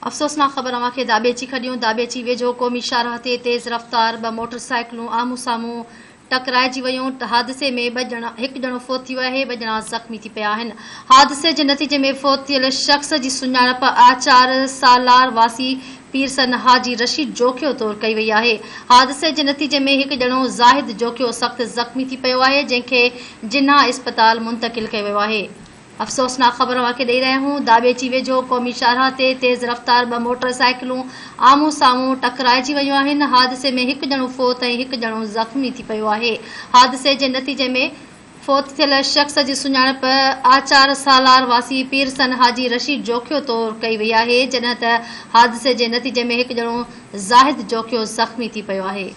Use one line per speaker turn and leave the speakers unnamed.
अफ़सोसनाक ख़बर अव्हांखे दाबेची खॾियूं। दाबेची वेझो क़ौमी शाहराह ते तेज़ रफ़्तार ॿ मोटरसाइकिलूं आम्हूं साम्हूं टकराइजी वयूं। हादिसे में हिकु ॼणो फ़ौत थी वियो आहे, ॿ ॼणा ज़ख़्मी थी पिया आहिनि। हादिसे जे नतीजे में फ़ौत थियल शख़्स जी सुञाणप आचार सालार वासी पीरसन हाजी रशीद जोखियो तौरु कई वई आहे। हादिसे जे नतीजे में हिकु ॼणो ज़ाहिद जोखियो सख़्तु ज़ख़्मी थी पियो आहे, जंहिंखे जिन्ना इस्पताल मुंतक़िल कयो वियो आहे। अफ़सोसनाक ख़बर अव्हांखे ॾेई रहिया आहियूं। दाबेची वेझो क़ौमी शाहराह ते तेज़ रफ़्तार ॿ मोटरसाइकिलूं आम्हूं साम्हूं टकराइजी वयूं आहिनि। हादिसे में हिकु ॼणो फ़ौत ऐं हिकु ॼणो ज़ख़्मी थी पियो आहे। हादिसे जे नतीजे में फ़ौत थियल शख़्स जी सुञाणप आचार सालार वासी पीरसन हाजी रशीद जोखियो तौरु कई वई आहे, जॾहिं त हादिसे जे नतीजे में हिकु ॼणो ज़ाहिद जोखियो ज़ख़्मी थी पियो आहे।